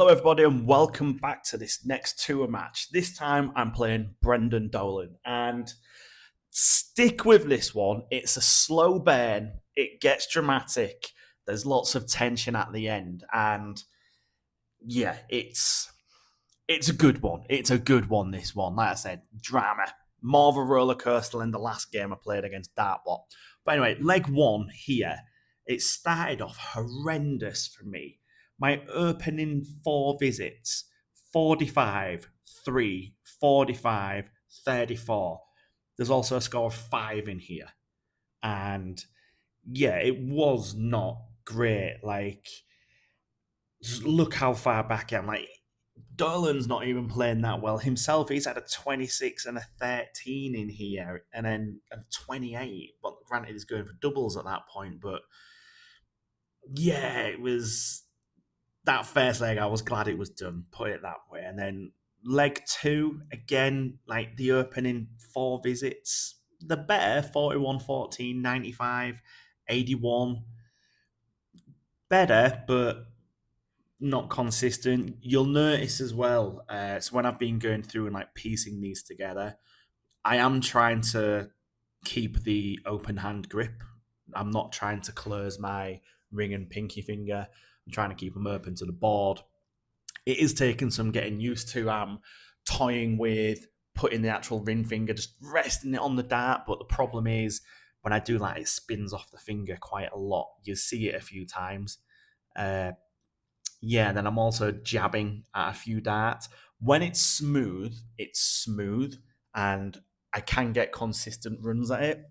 Hello, everybody, and welcome back to this next tour match. This time I'm playing Brandan Dolan, and stick with this one. It's a slow burn, it gets dramatic, there's lots of tension at the end, and yeah, it's a good one. It's a good one, this one. Like I said, drama. More of a roller coaster than the last game I played against Dartbot. But anyway, leg one here, it started off horrendous for me. My opening four visits 45, 3, 45, 34. There's also a score of 5 in here. And yeah, it was not great. Like, just look how far back I am. Like, Dolan's not even playing that well himself. He's had a 26 and a 13 in here, and then a 28. Well, granted, he's going for doubles at that point, but yeah, it was that first leg. I was glad it was done, put it that way. And then leg two, again, like the opening 4 visits, the better 41, 14, 95, 81. Better, but not consistent. You'll notice as well. So when I've been going through and like piecing these together, I am trying to keep the open hand grip. I'm not trying to close my ring and pinky finger. I'm trying to keep them open to the board. It is taking some getting used to. I'm toying with putting the actual ring finger, just resting it on the dart. But the problem is when I do that, it spins off the finger quite a lot. You see it a few times. Yeah, then I'm also jabbing at a few darts. When it's smooth, and I can get consistent runs at it,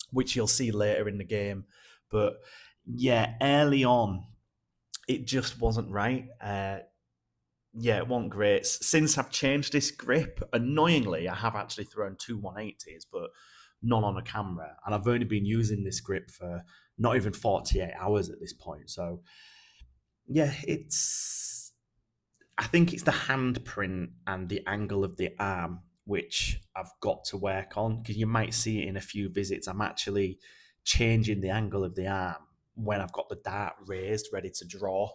which you'll see later in the game. But yeah, early on, it just wasn't right. Yeah, it wasn't great. Since I've changed this grip, annoyingly, I have actually thrown 2 180s, but none on a camera. And I've only been using this grip for not even 48 hours at this point. So yeah, I think it's the handprint and the angle of the arm which I've got to work on, because you might see it in a few visits. I'm actually changing the angle of the arm when I've got the dart raised, ready to draw.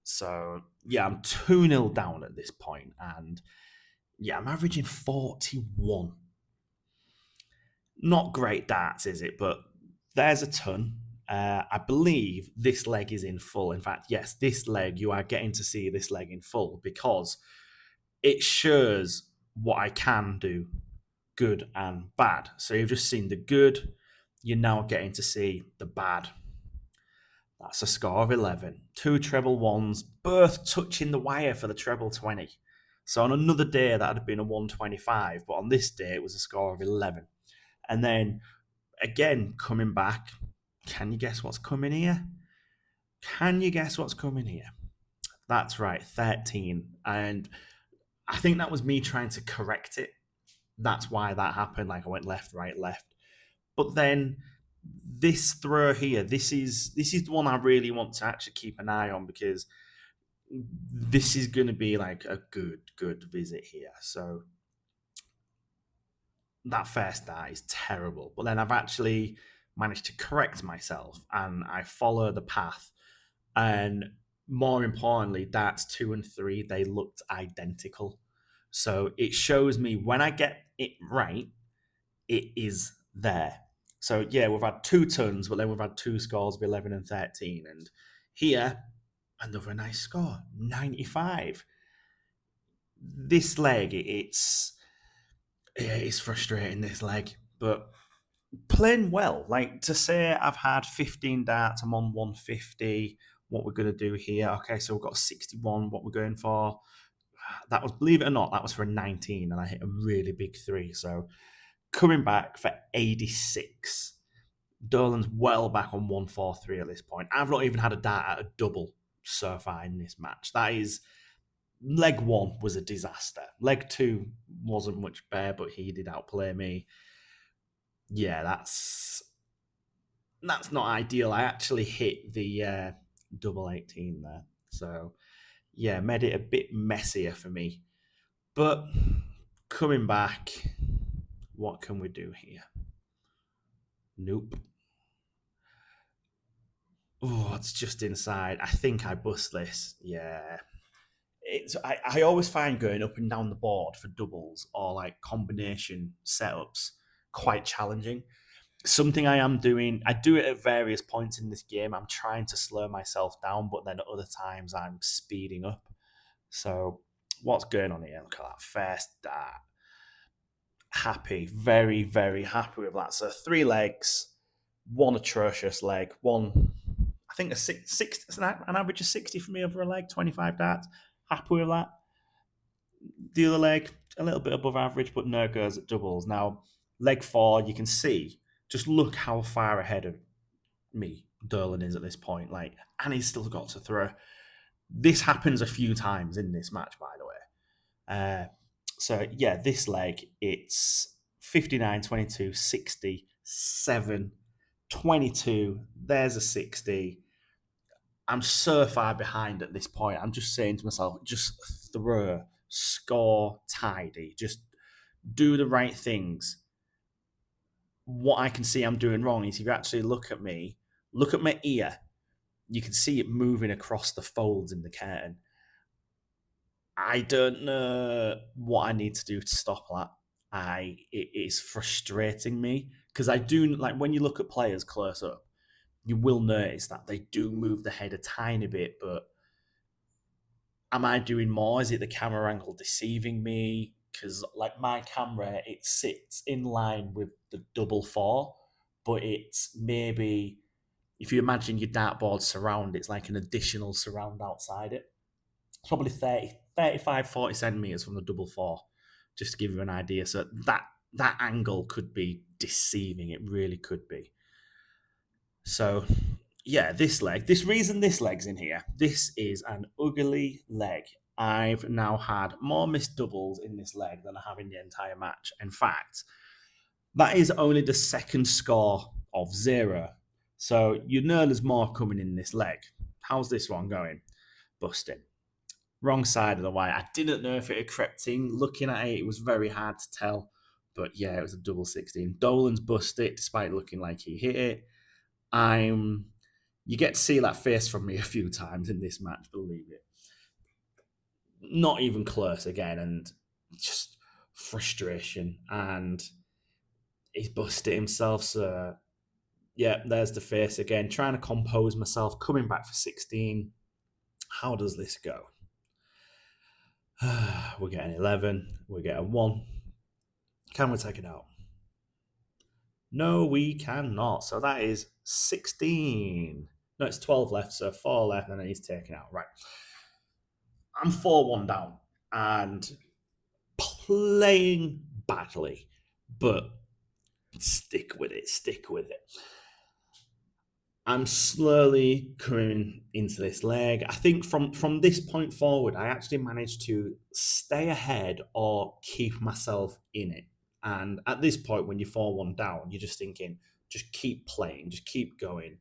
So yeah, I'm 2-0 down at this point, and yeah, I'm averaging 41. Not great darts, is it? But there's a ton. I believe this leg is in full. In fact, yes, this leg, you are getting to see this leg in full because it shows what I can do, good and bad. So you've just seen the good, you're now getting to see the bad. That's a score of 11. 2 treble ones, both touching the wire for the treble 20. So on another day, that would have been a 125, but on this day, it was a score of 11. And then again, coming back, can you guess what's coming here? Can you guess what's coming here? That's right, 13. And I think that was me trying to correct it. That's why that happened. Like I went left, right, left. But then this throw here, this is the one I really want to actually keep an eye on, because this is going to be like a good visit here. So that first dart is terrible, but then I've actually managed to correct myself and I follow the path. And more importantly, darts 2 and 3, they looked identical. So it shows me when I get it right, it is there. So yeah, we've had 2 tons, but then we've had 2 scores of 11 and 13. And here, another nice score, 95. This leg, it's frustrating, this leg, but playing well. Like, to say I've had 15 darts, I'm on 150. What we're going to do here? Okay, so we've got 61. What we're going for? That was, believe it or not, that was for a 19, and I hit a really big 3. So coming back for 86. Dolan's well back on 143 at this point. I've not even had a dart at a double so far in this match. That is, leg 1 was a disaster. Leg 2 wasn't much better, but he did outplay me. Yeah, that's not ideal. I actually hit the double 18 there. So yeah, made it a bit messier for me. But coming back, what can we do here? Nope. Oh, it's just inside. I think I bust this. Yeah. I always find going up and down the board for doubles or like combination setups quite challenging. Something I am doing, I do it at various points in this game. I'm trying to slow myself down, but then at other times I'm speeding up. So what's going on here? Look at that first dart. Happy, very, very happy with that. So 3 legs, one atrocious leg, one, I think an average of 60 for me over a leg, 25 darts. Happy with that. The other leg, a little bit above average, but no goes at doubles. Now, leg 4, you can see, just look how far ahead of me Dolan is at this point. Like, and he's still got to throw. This happens a few times in this match, by the way. So, yeah, this leg, it's 59, 22, 60, 7, 22. There's a 60. I'm so far behind at this point. I'm just saying to myself, just throw, score, tidy, just do the right things. What I can see I'm doing wrong is if you actually look at me, look at my ear, you can see it moving across the folds in the curtain. I don't know what I need to do to stop that. It is frustrating me because I do like when you look at players close up, you will notice that they do move the head a tiny bit, but am I doing more? Is it the camera angle deceiving me? Because like my camera, it sits in line with the double 4, but it's maybe if you imagine your dartboard surround, it's like an additional surround outside it. It's probably 30, 35, 40 centimeters from the double 4, just to give you an idea. So that angle could be deceiving. It really could be. So yeah, this reason this leg's in here, this is an ugly leg. I've now had more missed doubles in this leg than I have in the entire match. In fact, that is only the second score of 0. So you know there's more coming in this leg. How's this one going? Busting. Wrong side of the wire. I didn't know if it had crept in. Looking at it, it was very hard to tell. But yeah, it was a double 16. Dolan's busted despite looking like he hit it. You get to see that face from me a few times in this match, believe it. Not even close again, and just frustration. And he's busted himself, so yeah, there's the face again. Trying to compose myself, coming back for 16. How does this go? We're getting 11. We're getting 1. Can we take it out? No, we cannot. So that is 16. No, it's 12 left, so 4 left, and then he's taken out. Right. I'm 4-1 down and playing badly, but stick with it. I'm slowly coming into this leg. I think from this point forward, I actually managed to stay ahead or keep myself in it. And at this point, when you're 4-1 down, you're just thinking, just keep playing, just keep going.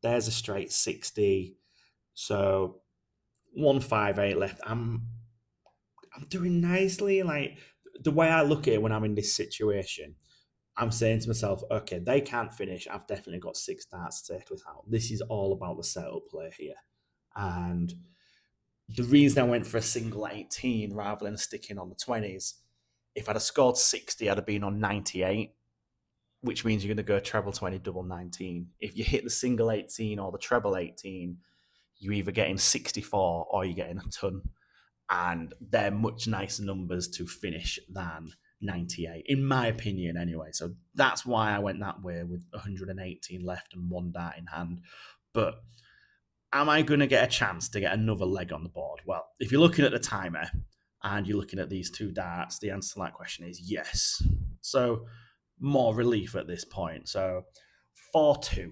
There's a straight 60. So 158 left. I'm doing nicely. Like the way I look at it when I'm in this situation, I'm saying to myself, okay, they can't finish. I've definitely got 6 darts to take this out. This is all about the setup play here. And the reason I went for a single 18 rather than sticking on the 20s, if I'd have scored 60, I'd have been on 98, which means you're going to go treble 20, double 19. If you hit the single 18 or the treble 18, you're either getting 64 or you're getting a ton. And they're much nicer numbers to finish than 98, in my opinion, anyway. So that's why I went that way with 118 left and 1 dart in hand. But am I going to get a chance to get another leg on the board? Well, if you're looking at the timer and you're looking at these 2 darts, the answer to that question is yes. So more relief at this point. So 4-2.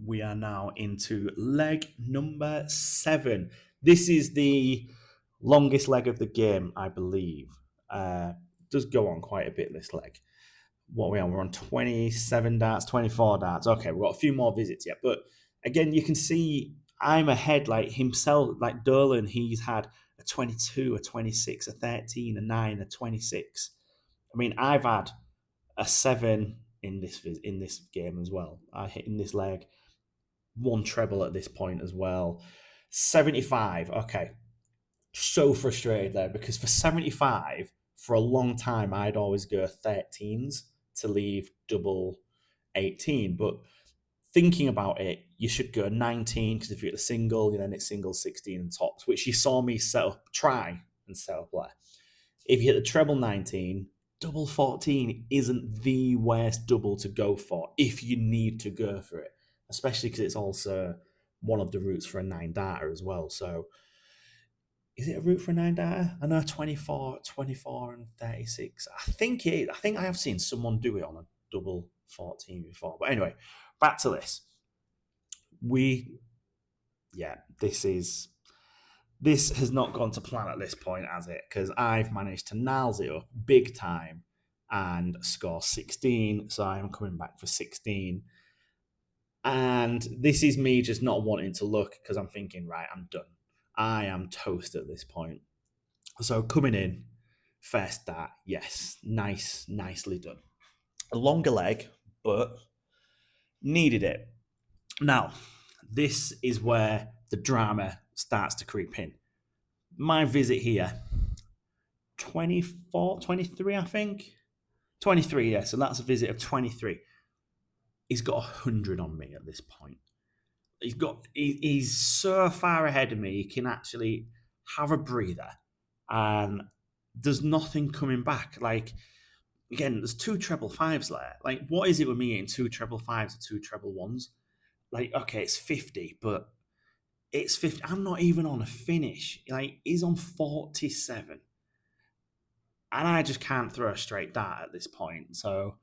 We are now into leg number 7. This is the longest leg of the game, I believe. Does go on quite a bit, this leg. What are we on? We're on 27 darts, 24 darts. Okay, we've got a few more visits yet. But again, you can see I'm ahead like himself, like Dolan. He's had a 22, a 26, a 13, a 9, a 26. I mean, I've had a 7 in this game as well. I hit in this leg. 1 treble at this point as well. 75. Okay. So frustrated there because for 75, for a long time, I'd always go 13s to leave double 18. But thinking about it, you should go 19 because if you're at the single, then it's single 16 and tops, which you saw me try and set up there. If you hit the treble 19, double 14 isn't the worst double to go for if you need to go for it, especially because it's also one of the routes for a 9 data as well. So is it a route for a 9 data? I know 24 and 36. I think it is. I think I have seen someone do it on a double 14 before. But anyway, back to this. This has not gone to plan at this point, has it? Because I've managed to nails it up big time and score 16. So I'm coming back for 16. And this is me just not wanting to look because I'm thinking, right, I'm done. I am toast at this point. So coming in, first start, yes, nicely done. A longer leg, but needed it. Now, this is where the drama starts to creep in. My visit here, 24, 23, I think. 23, yeah, so that's a visit of 23. He's got 100 on me at this point. He's so far ahead of me, he can actually have a breather. And there's nothing coming back. Like, again, there's two treble fives there. Like, what is it with me in two treble fives or two treble ones? Like, okay, it's 50, but it's 50. I'm not even on a finish. Like, he's on 47. And I just can't throw a straight dart at this point. So,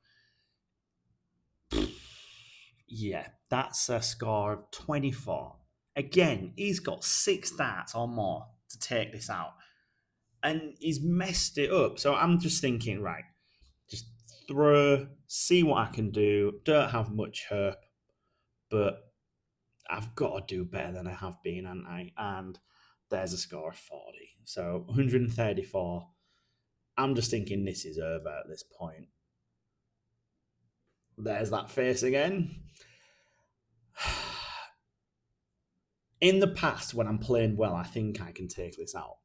yeah, that's a score of 24. Again, he's got 6 darts or more to take this out. And he's messed it up. So I'm just thinking, right, just throw, see what I can do. Don't have much hope, but I've got to do better than I have been, haven't I? And there's a score of 40. So 134. I'm just thinking this is over at this point. There's that face again. In the past, when I'm playing well, I think I can take this out.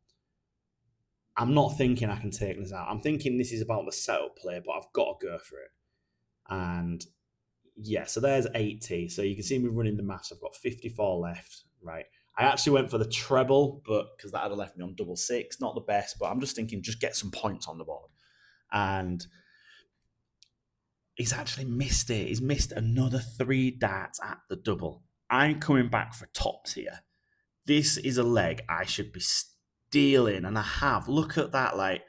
I'm not thinking I can take this out. I'm thinking this is about the setup play, but I've got to go for it. And yeah, so there's 80. So you can see me running the maths. I've got 54 left, right? I actually went for the treble, but because that had left me on double 6. Not the best, but I'm just thinking just get some points on the board. And he's actually missed it. He's missed another 3 darts at the double. I'm coming back for tops here. This is a leg I should be stealing, and I have. Look at that. Like,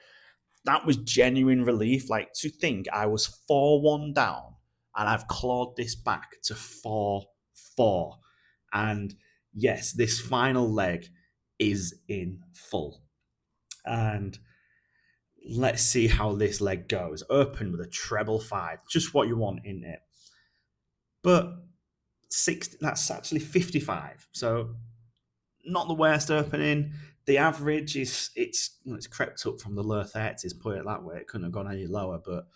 that was genuine relief. Like, to think I was 4-1 down and I've clawed this back to 4-4. And yes, this final leg is in full. And let's see how this leg goes. Open with a treble 5, just what you want in it. But that's actually 55. So not the worst opening. The average it's crept up from the low 30s, put it that way. It couldn't have gone any lower, but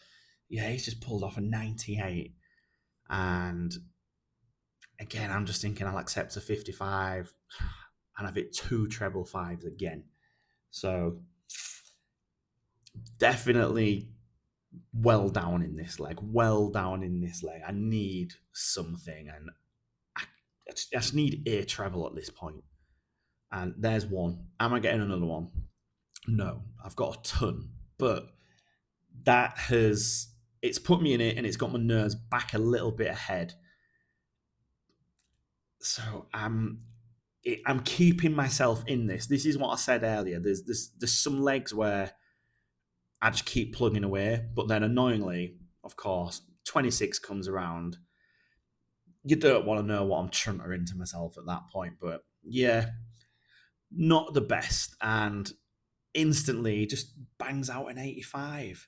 yeah, he's just pulled off a 98. And again, I'm just thinking I'll accept a 55 and have it 2 treble 5s again. So definitely well down in this leg. I need something, and I just need a treble at this point. And there's one. Am I getting another one? No, I've got a ton. But it's put me in it, and it's got my nerves back a little bit ahead. So I'm keeping myself in this. This is what I said earlier. There's some legs where I just keep plugging away, but then annoyingly, of course, 26 comes around. You don't want to know what I'm chuntering to myself at that point, but yeah, not the best. And instantly just bangs out an 85.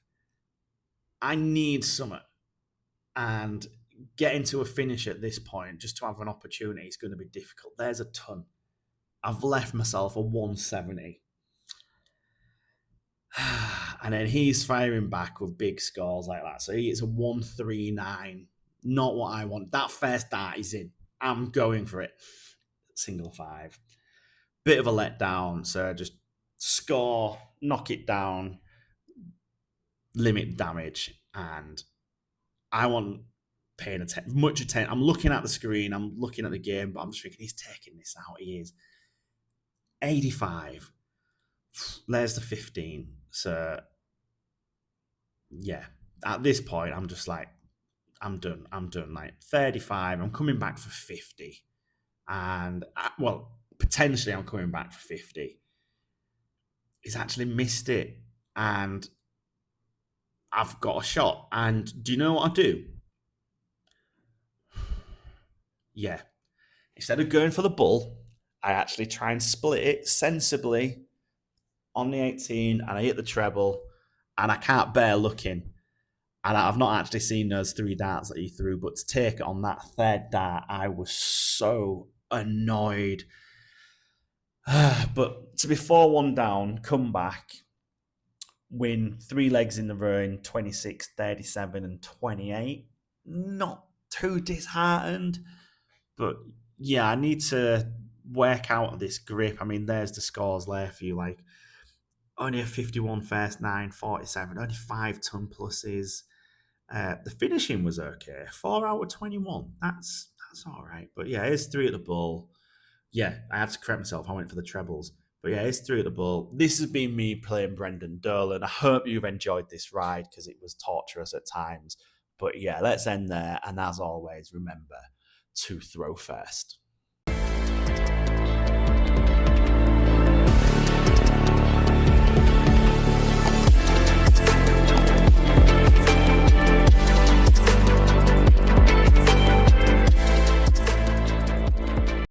I need something. And getting to a finish at this point, just to have an opportunity, is going to be difficult. There's a ton. I've left myself a 170. And then he's firing back with big scores like that. So it's a 139. Not what I want. That first dart is in. I'm going for it. Single 5. Bit of a letdown. So just score, knock it down, limit damage, and I want paying much attention. I'm looking at the screen, I'm looking at the game, but I'm just thinking he's taking this out. He is 85. There's the 15. So yeah, at this point, I'm just like, I'm done. I'm done. Like 35, I'm coming back for 50, and well, potentially I'm coming back for 50. He's actually missed it, and I've got a shot. And do you know what I do? Yeah. Instead of going for the bull, I actually try and split it sensibly on the 18 and I hit the treble and I can't bear looking. And I've not actually seen those 3 darts that he threw, but to take it on that 3rd dart, I was so annoyed. But to be 4-1 down, come back, win 3 legs in the row in 26, 37, and 28. Not too disheartened, but yeah, I need to work out this grip. I mean, there's the scores there for you. Like, only a 51 first 9, 47, only 5 ton pluses. The finishing was okay. 4 out of 21. That's all right. But yeah, it's 3 at the bull. Yeah, I had to correct myself. I went for the trebles. But yeah, it's 3 at the bull. This has been me playing Brandan Dolan. I hope you've enjoyed this ride because it was torturous at times. But yeah, let's end there. And as always, remember to throw first.